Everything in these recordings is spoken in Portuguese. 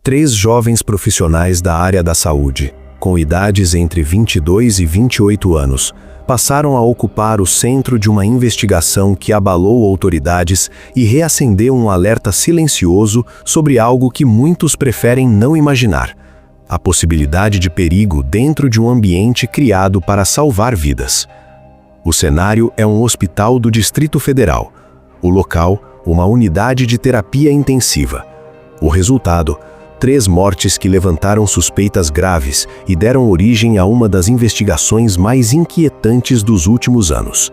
3 jovens profissionais da área da saúde, com idades entre 22 e 28 anos, passaram a ocupar o centro de uma investigação que abalou autoridades e reacendeu um alerta silencioso sobre algo que muitos preferem não imaginar: a possibilidade de perigo dentro de um ambiente criado para salvar vidas. O cenário é um hospital do Distrito Federal. O local, uma unidade de terapia intensiva. O resultado: 3 mortes que levantaram suspeitas graves e deram origem a uma das investigações mais inquietantes dos últimos anos.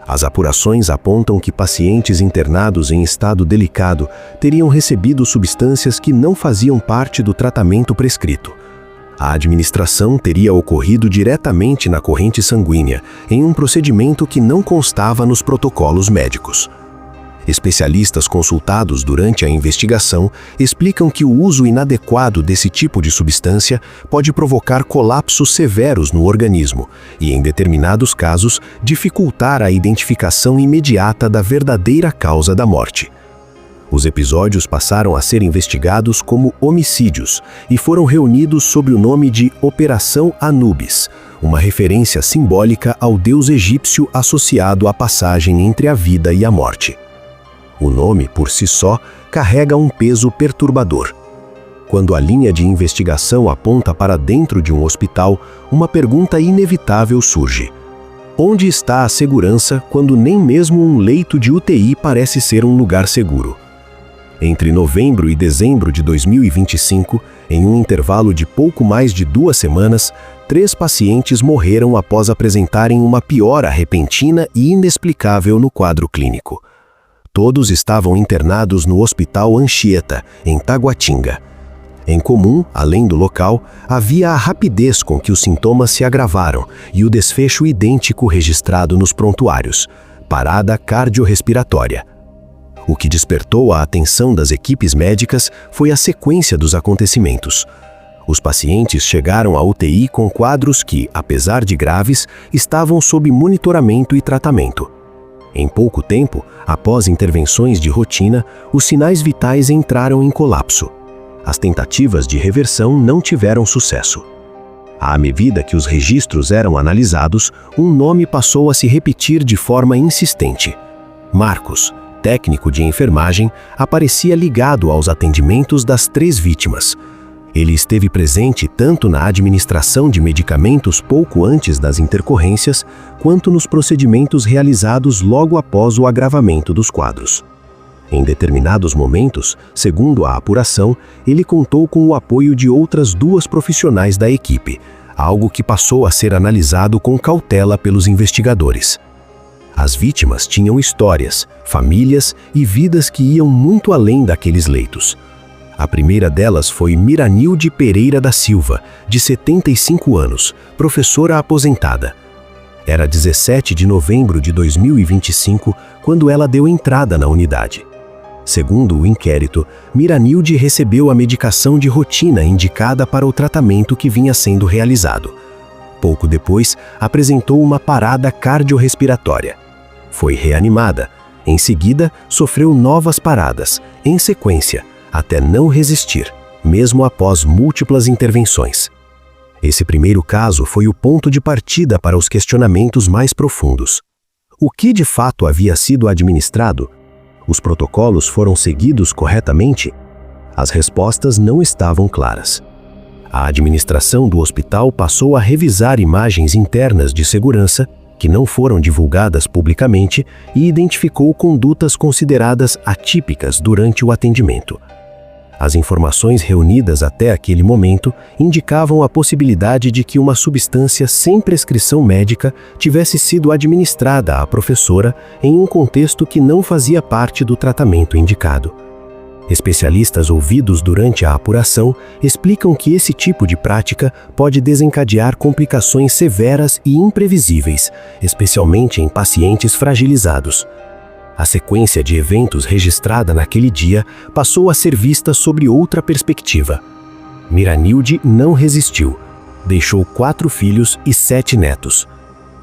As apurações apontam que pacientes internados em estado delicado teriam recebido substâncias que não faziam parte do tratamento prescrito. A administração teria ocorrido diretamente na corrente sanguínea, em um procedimento que não constava nos protocolos médicos. Especialistas consultados durante a investigação explicam que o uso inadequado desse tipo de substância pode provocar colapsos severos no organismo e, em determinados casos, dificultar a identificação imediata da verdadeira causa da morte. Os episódios passaram a ser investigados como homicídios e foram reunidos sob o nome de Operação Anubis, uma referência simbólica ao deus egípcio associado à passagem entre a vida e a morte. O nome, por si só, carrega um peso perturbador. Quando a linha de investigação aponta para dentro de um hospital, uma pergunta inevitável surge: onde está a segurança quando nem mesmo um leito de UTI parece ser um lugar seguro? Entre novembro e dezembro de 2025, em um intervalo de pouco mais de 2 semanas, 3 pacientes morreram após apresentarem uma piora repentina e inexplicável no quadro clínico. Todos estavam internados no Hospital Anchieta, em Taguatinga. Em comum, além do local, havia a rapidez com que os sintomas se agravaram e o desfecho idêntico registrado nos prontuários: parada cardiorrespiratória. O que despertou a atenção das equipes médicas foi a sequência dos acontecimentos. Os pacientes chegaram à UTI com quadros que, apesar de graves, estavam sob monitoramento e tratamento. Em pouco tempo, após intervenções de rotina, os sinais vitais entraram em colapso. As tentativas de reversão não tiveram sucesso. À medida que os registros eram analisados, um nome passou a se repetir de forma insistente. Marcos, técnico de enfermagem, aparecia ligado aos atendimentos das 3 vítimas. Ele esteve presente tanto na administração de medicamentos pouco antes das intercorrências, quanto nos procedimentos realizados logo após o agravamento dos quadros. Em determinados momentos, segundo a apuração, ele contou com o apoio de outras 2 profissionais da equipe, algo que passou a ser analisado com cautela pelos investigadores. As vítimas tinham histórias, famílias e vidas que iam muito além daqueles leitos. A primeira delas foi Miranilde Pereira da Silva, de 75 anos, professora aposentada. Era 17 de novembro de 2025, quando ela deu entrada na unidade. Segundo o inquérito, Miranilde recebeu a medicação de rotina indicada para o tratamento que vinha sendo realizado. Pouco depois, apresentou uma parada cardiorrespiratória. Foi reanimada. Em seguida, sofreu novas paradas, em sequência, até não resistir, mesmo após múltiplas intervenções. Esse primeiro caso foi o ponto de partida para os questionamentos mais profundos. O que de fato havia sido administrado? Os protocolos foram seguidos corretamente? As respostas não estavam claras. A administração do hospital passou a revisar imagens internas de segurança, que não foram divulgadas publicamente, e identificou condutas consideradas atípicas durante o atendimento. As informações reunidas até aquele momento indicavam a possibilidade de que uma substância sem prescrição médica tivesse sido administrada à professora em um contexto que não fazia parte do tratamento indicado. Especialistas ouvidos durante a apuração explicam que esse tipo de prática pode desencadear complicações severas e imprevisíveis, especialmente em pacientes fragilizados. A sequência de eventos registrada naquele dia passou a ser vista sobre outra perspectiva. Miranilde não resistiu. Deixou 4 filhos e 7 netos.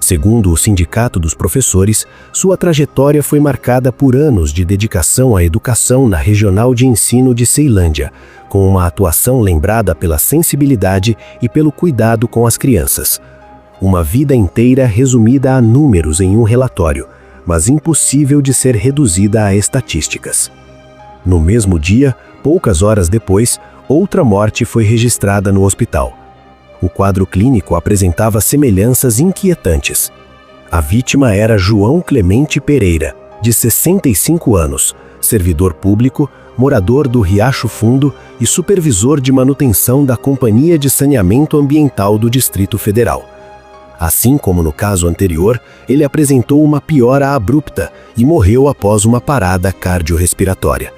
Segundo o Sindicato dos Professores, sua trajetória foi marcada por anos de dedicação à educação na Regional de Ensino de Ceilândia, com uma atuação lembrada pela sensibilidade e pelo cuidado com as crianças. Uma vida inteira resumida a números em um relatório, mas impossível de ser reduzida a estatísticas. No mesmo dia, poucas horas depois, outra morte foi registrada no hospital. O quadro clínico apresentava semelhanças inquietantes. A vítima era João Clemente Pereira, de 65 anos, servidor público, morador do Riacho Fundo e supervisor de manutenção da Companhia de Saneamento Ambiental do Distrito Federal. Assim como no caso anterior, ele apresentou uma piora abrupta e morreu após uma parada cardiorrespiratória.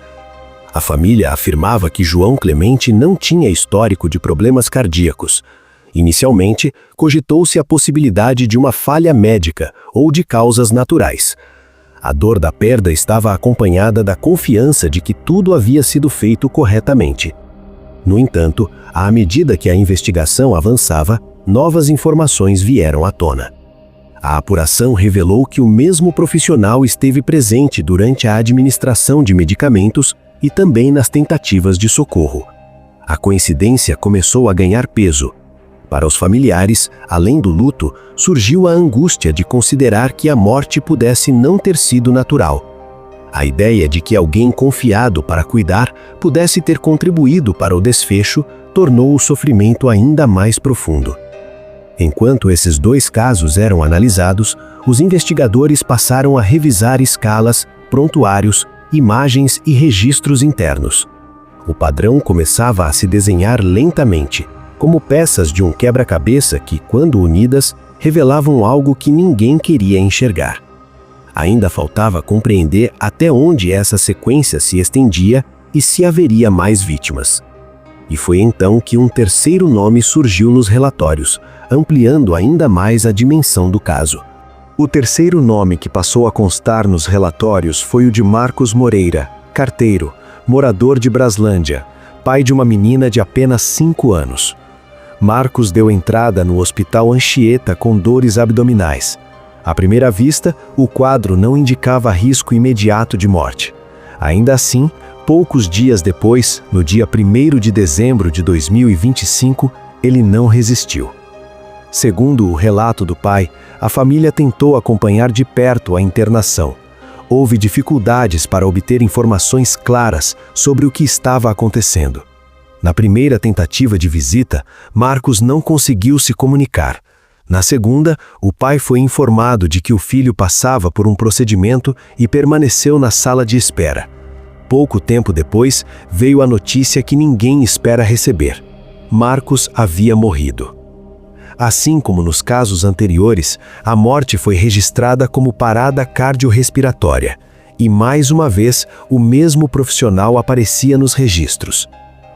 A família afirmava que João Clemente não tinha histórico de problemas cardíacos. Inicialmente, cogitou-se a possibilidade de uma falha médica ou de causas naturais. A dor da perda estava acompanhada da confiança de que tudo havia sido feito corretamente. No entanto, à medida que a investigação avançava, novas informações vieram à tona. A apuração revelou que o mesmo profissional esteve presente durante a administração de medicamentos e também nas tentativas de socorro. A coincidência começou a ganhar peso. Para os familiares, além do luto, surgiu a angústia de considerar que a morte pudesse não ter sido natural. A ideia de que alguém confiado para cuidar pudesse ter contribuído para o desfecho tornou o sofrimento ainda mais profundo. Enquanto esses dois casos eram analisados, os investigadores passaram a revisar escalas, prontuários, imagens e registros internos. O padrão começava a se desenhar lentamente, como peças de um quebra-cabeça que, quando unidas, revelavam algo que ninguém queria enxergar. Ainda faltava compreender até onde essa sequência se estendia e se haveria mais vítimas. E foi então que um terceiro nome surgiu nos relatórios, ampliando ainda mais a dimensão do caso. O terceiro nome que passou a constar nos relatórios foi o de Marcos Moreira, carteiro, morador de Braslândia, pai de uma menina de apenas 5 anos. Marcos deu entrada no Hospital Anchieta com dores abdominais. À primeira vista, o quadro não indicava risco imediato de morte. Ainda assim, poucos dias depois, no dia 1º de dezembro de 2025, ele não resistiu. Segundo o relato do pai, a família tentou acompanhar de perto a internação. Houve dificuldades para obter informações claras sobre o que estava acontecendo. Na primeira tentativa de visita, Marcos não conseguiu se comunicar. Na segunda, o pai foi informado de que o filho passava por um procedimento e permaneceu na sala de espera. Pouco tempo depois, veio a notícia que ninguém espera receber. Marcos havia morrido. Assim como nos casos anteriores, a morte foi registrada como parada cardiorrespiratória. E mais uma vez, o mesmo profissional aparecia nos registros.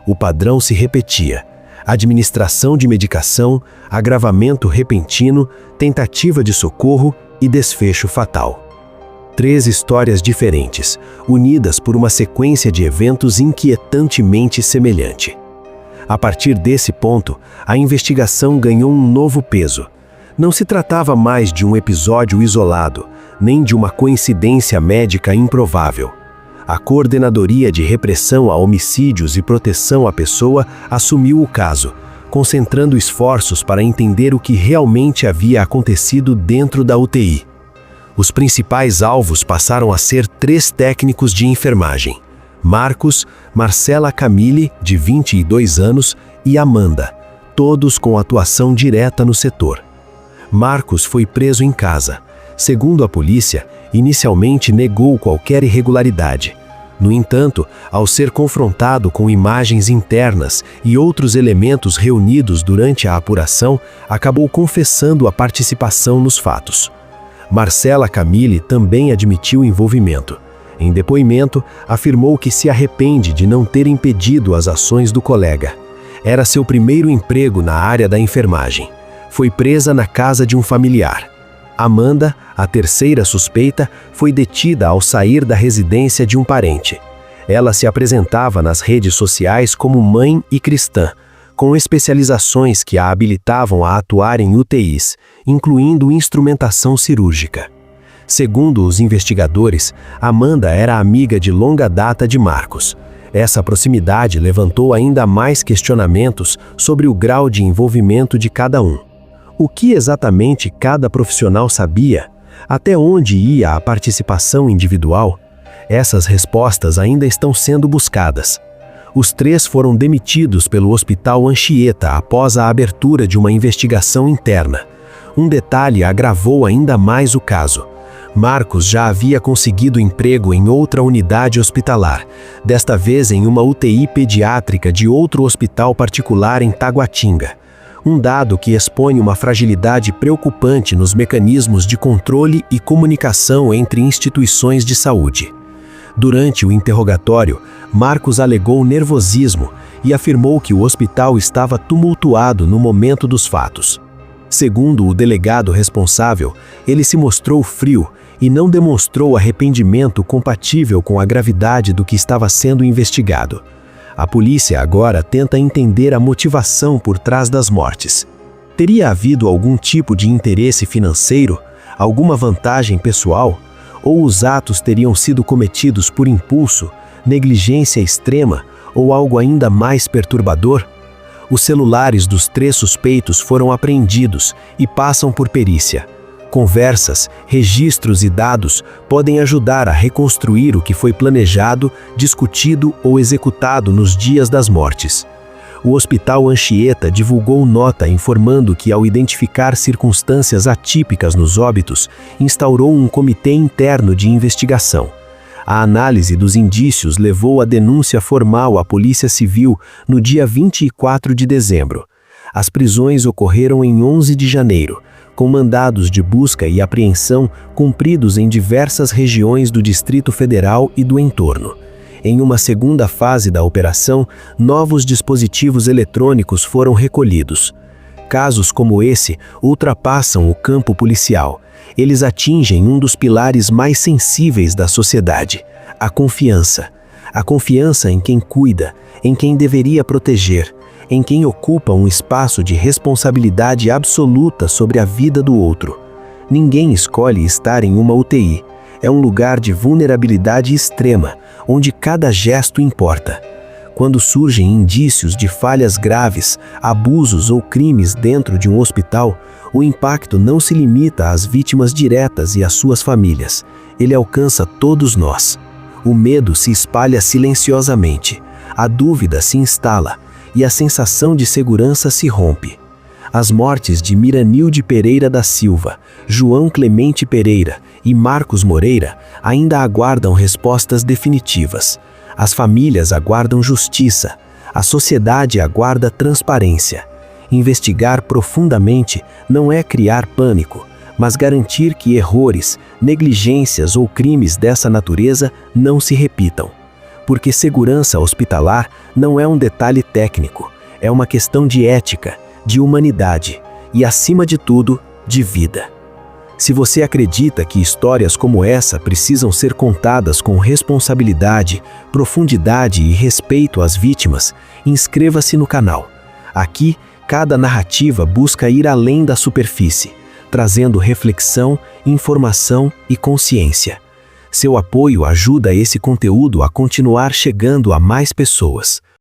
O padrão se repetia: administração de medicação, agravamento repentino, tentativa de socorro e desfecho fatal. 3 histórias diferentes, unidas por uma sequência de eventos inquietantemente semelhante. A partir desse ponto, a investigação ganhou um novo peso. Não se tratava mais de um episódio isolado, nem de uma coincidência médica improvável. A Coordenadoria de Repressão a Homicídios e Proteção à Pessoa assumiu o caso, concentrando esforços para entender o que realmente havia acontecido dentro da UTI. Os principais alvos passaram a ser 3 técnicos de enfermagem: Marcos, Marcela Camille, de 22 anos, e Amanda, todos com atuação direta no setor. Marcos foi preso em casa. Segundo a polícia, inicialmente negou qualquer irregularidade. No entanto, ao ser confrontado com imagens internas e outros elementos reunidos durante a apuração, acabou confessando a participação nos fatos. Marcela Camille também admitiu envolvimento. Em depoimento, afirmou que se arrepende de não ter impedido as ações do colega. Era seu primeiro emprego na área da enfermagem. Foi presa na casa de um familiar. Amanda, a terceira suspeita, foi detida ao sair da residência de um parente. Ela se apresentava nas redes sociais como mãe e cristã, com especializações que a habilitavam a atuar em UTIs, incluindo instrumentação cirúrgica. Segundo os investigadores, Amanda era amiga de longa data de Marcos. Essa proximidade levantou ainda mais questionamentos sobre o grau de envolvimento de cada um. O que exatamente cada profissional sabia? Até onde ia a participação individual? Essas respostas ainda estão sendo buscadas. Os 3 foram demitidos pelo Hospital Anchieta após a abertura de uma investigação interna. Um detalhe agravou ainda mais o caso. Marcos já havia conseguido emprego em outra unidade hospitalar, desta vez em uma UTI pediátrica de outro hospital particular em Taguatinga. Um dado que expõe uma fragilidade preocupante nos mecanismos de controle e comunicação entre instituições de saúde. Durante o interrogatório, Marcos alegou nervosismo e afirmou que o hospital estava tumultuado no momento dos fatos. Segundo o delegado responsável, ele se mostrou frio e não demonstrou arrependimento compatível com a gravidade do que estava sendo investigado. A polícia agora tenta entender a motivação por trás das mortes. Teria havido algum tipo de interesse financeiro, alguma vantagem pessoal? Ou os atos teriam sido cometidos por impulso, negligência extrema ou algo ainda mais perturbador? Os celulares dos 3 suspeitos foram apreendidos e passam por perícia. Conversas, registros e dados podem ajudar a reconstruir o que foi planejado, discutido ou executado nos dias das mortes. O Hospital Anchieta divulgou nota informando que, ao identificar circunstâncias atípicas nos óbitos, instaurou um comitê interno de investigação. A análise dos indícios levou à denúncia formal à Polícia Civil no dia 24 de dezembro. As prisões ocorreram em 11 de janeiro, com mandados de busca e apreensão cumpridos em diversas regiões do Distrito Federal e do entorno. Em uma segunda fase da operação, novos dispositivos eletrônicos foram recolhidos. Casos como esse ultrapassam o campo policial. Eles atingem um dos pilares mais sensíveis da sociedade: a confiança. A confiança em quem cuida, em quem deveria proteger, em quem ocupa um espaço de responsabilidade absoluta sobre a vida do outro. Ninguém escolhe estar em uma UTI. É um lugar de vulnerabilidade extrema, onde cada gesto importa. Quando surgem indícios de falhas graves, abusos ou crimes dentro de um hospital, o impacto não se limita às vítimas diretas e às suas famílias. Ele alcança todos nós. O medo se espalha silenciosamente, a dúvida se instala e a sensação de segurança se rompe. As mortes de Miranilde Pereira da Silva, João Clemente Pereira e Marcos Moreira ainda aguardam respostas definitivas. As famílias aguardam justiça. A sociedade aguarda transparência. Investigar profundamente não é criar pânico, mas garantir que erros, negligências ou crimes dessa natureza não se repitam. Porque segurança hospitalar não é um detalhe técnico, é uma questão de ética, de humanidade e, acima de tudo, de vida. Se você acredita que histórias como essa precisam ser contadas com responsabilidade, profundidade e respeito às vítimas, inscreva-se no canal. Aqui, cada narrativa busca ir além da superfície, trazendo reflexão, informação e consciência. Seu apoio ajuda esse conteúdo a continuar chegando a mais pessoas.